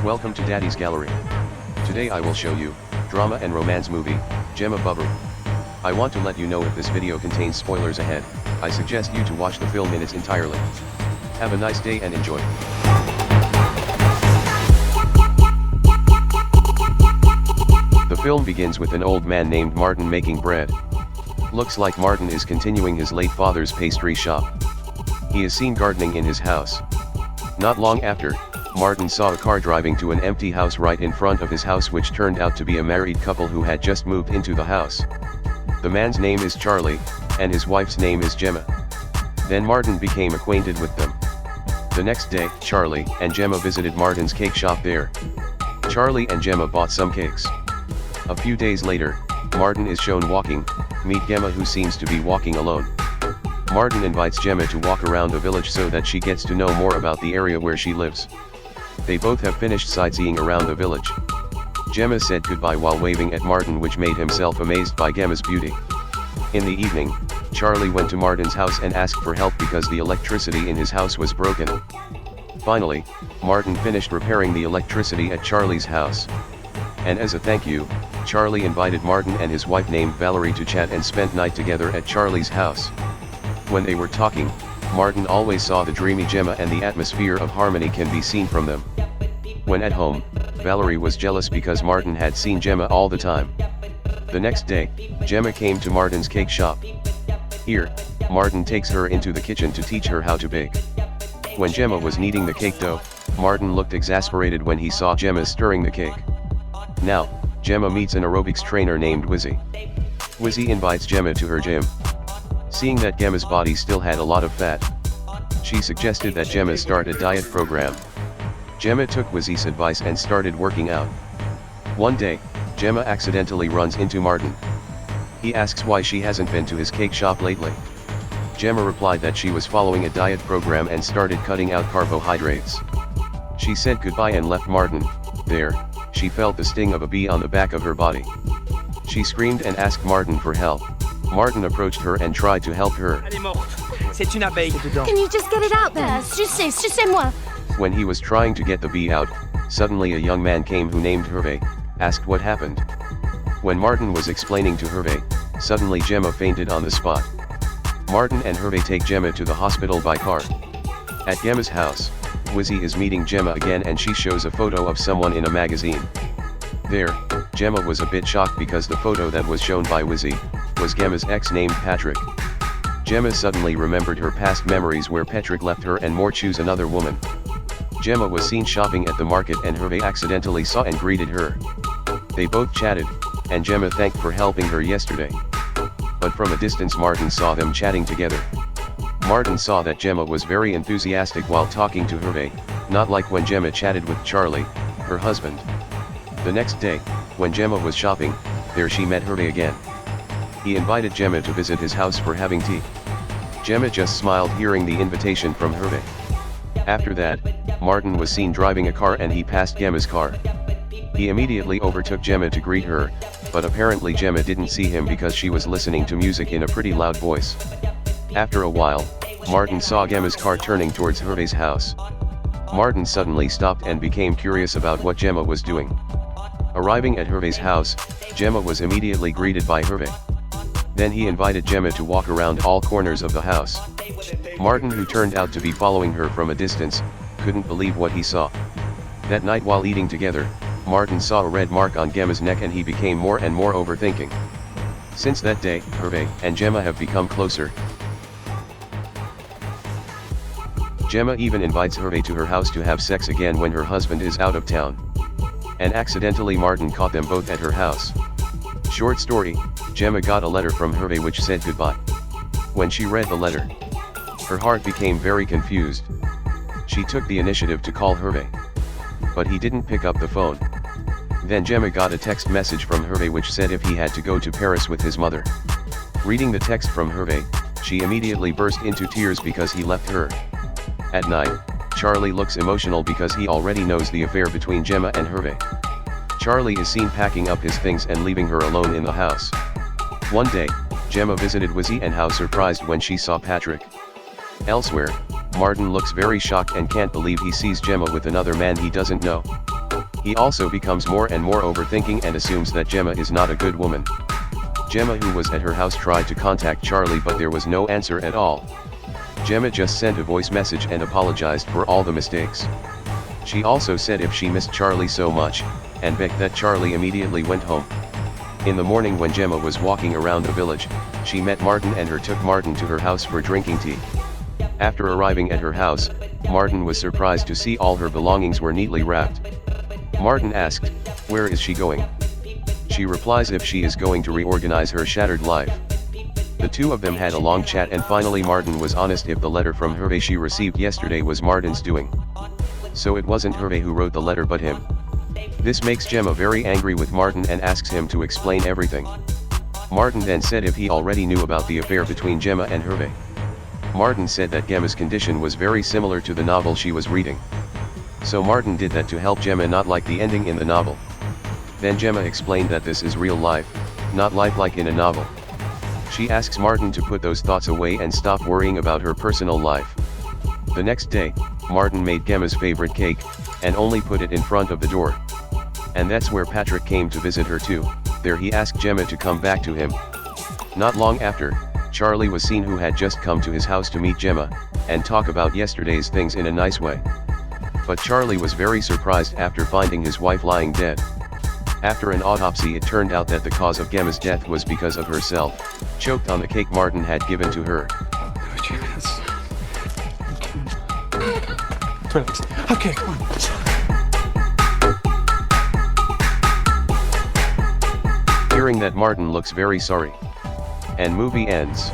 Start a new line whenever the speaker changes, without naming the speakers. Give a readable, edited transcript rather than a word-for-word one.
Welcome to Daddy's Gallery. Today I will show you, drama and romance movie, Gemma Bubble. I want to let you know if this video contains spoilers ahead, I suggest you to watch the film in its entirety. Have a nice day and enjoy. The film begins with an old man named Martin making bread. Looks like Martin is continuing his late father's pastry shop. He is seen gardening in his house. Not long after, Martin saw a car driving to an empty house right in front of his house, which turned out to be a married couple who had just moved into the house. The man's name is Charlie, and his wife's name is Gemma. Then Martin became acquainted with them. The next day, Charlie and Gemma visited Martin's cake shop there. Charlie and Gemma bought some cakes. A few days later, Martin is shown walking, meet Gemma, who seems to be walking alone. Martin invites Gemma to walk around the village so that she gets to know more about the area where she lives. They both have finished sightseeing around the village. Gemma said goodbye while waving at Martin, which made himself amazed by Gemma's beauty. In the evening, Charlie went to Martin's house and asked for help because the electricity in his house was broken. Finally, Martin finished repairing the electricity at Charlie's house. And as a thank you, Charlie invited Martin and his wife named Valerie to chat and spend night together at Charlie's house. When they were talking, Martin always saw the dreamy Gemma, and the atmosphere of harmony can be seen from them. When at home, Valerie was jealous because Martin had seen Gemma all the time. The next day, Gemma came to Martin's cake shop. Here, Martin takes her into the kitchen to teach her how to bake. When Gemma was kneading the cake dough, Martin looked exasperated when he saw Gemma stirring the cake. Now, Gemma meets an aerobics trainer named Wizzy. Wizzy invites Gemma to her gym. Seeing that Gemma's body still had a lot of fat, she suggested that Gemma start a diet program. Gemma took Wizzy's advice and started working out. One day, Gemma accidentally runs into Martin. He asks why she hasn't been to his cake shop lately. Gemma replied that she was following a diet program and started cutting out carbohydrates. She said goodbye and left Martin. There, she felt the sting of a bee on the back of her body. She screamed and asked Martin for help. Martin approached her and tried to help her.
Can you just get it out then? Sucez-moi.
When he was trying to get the bee out, suddenly a young man came who named Hervé, asked what happened. When Martin was explaining to Hervé, suddenly Gemma fainted on the spot. Martin and Hervé take Gemma to the hospital by car. At Gemma's house, Wizzy is meeting Gemma again, and she shows a photo of someone in a magazine. There, Gemma was a bit shocked because the photo that was shown by Wizzy was Gemma's ex named Patrick. Gemma suddenly remembered her past memories where Patrick left her and more choose another woman. Gemma was seen shopping at the market and Hervé accidentally saw and greeted her. They both chatted, and Gemma thanked for helping her yesterday. But from a distance Martin saw them chatting together. Martin saw that Gemma was very enthusiastic while talking to Hervé, not like when Gemma chatted with Charlie, her husband. The next day, when Gemma was shopping, there she met Hervé again. He invited Gemma to visit his house for having tea. Gemma just smiled hearing the invitation from Hervé. After that, Martin was seen driving a car and he passed Gemma's car. He immediately overtook Gemma to greet her, but apparently Gemma didn't see him because she was listening to music in a pretty loud voice. After a while, Martin saw Gemma's car turning towards Hervé's house. Martin suddenly stopped and became curious about what Gemma was doing. Arriving at Hervé's house, Gemma was immediately greeted by Hervé. Then he invited Gemma to walk around all corners of the house. Martin, who turned out to be following her from a distance, couldn't believe what he saw. That night while eating together, Martin saw a red mark on Gemma's neck and he became more and more overthinking. Since that day, Hervé and Gemma have become closer. Gemma even invites Hervé to her house to have sex again when her husband is out of town. And accidentally Martin caught them both at her house. Short story, Gemma got a letter from Hervé which said goodbye. When she read the letter, her heart became very confused. She took the initiative to call Hervé, but he didn't pick up the phone. Then Gemma got a text message from Hervé which said if he had to go to Paris with his mother. Reading the text from Hervé, she immediately burst into tears because he left her. At night, Charlie looks emotional because he already knows the affair between Gemma and Hervé. Charlie is seen packing up his things and leaving her alone in the house. One day, Gemma visited Wizzy and how surprised when she saw Patrick. Elsewhere, Martin looks very shocked and can't believe he sees Gemma with another man he doesn't know. He also becomes more and more overthinking and assumes that Gemma is not a good woman. Gemma, who was at her house, tried to contact Charlie, but there was no answer at all. Gemma just sent a voice message and apologized for all the mistakes. She also said if she missed Charlie so much, and begged that Charlie immediately went home. In the morning, when Gemma was walking around the village, she met Martin and took Martin to her house for drinking tea. After arriving at her house, Martin was surprised to see all her belongings were neatly wrapped. Martin asked, "Where is she going?" She replies if she is going to reorganize her shattered life. The two of them had a long chat, and finally Martin was honest if the letter from Hervé she received yesterday was Martin's doing. So it wasn't Hervé who wrote the letter but him. This makes Gemma very angry with Martin and asks him to explain everything. Martin then said if he already knew about the affair between Gemma and Hervé. Martin said that Gemma's condition was very similar to the novel she was reading. So Martin did that to help Gemma not like the ending in the novel. Then Gemma explained that this is real life, not life like in a novel. She asks Martin to put those thoughts away and stop worrying about her personal life. The next day, Martin made Gemma's favorite cake, and only put it in front of the door. And that's where Patrick came to visit her too. There he asked Gemma to come back to him. Not long after, Charlie was seen, who had just come to his house to meet Gemma, and talk about yesterday's things in a nice way. But Charlie was very surprised after finding his wife lying dead. After an autopsy, it turned out that the cause of Gemma's death was because of herself, choked on the cake Martin had given to her.
Okay, come on.
Hearing that, Martin looks very sorry. And movie ends.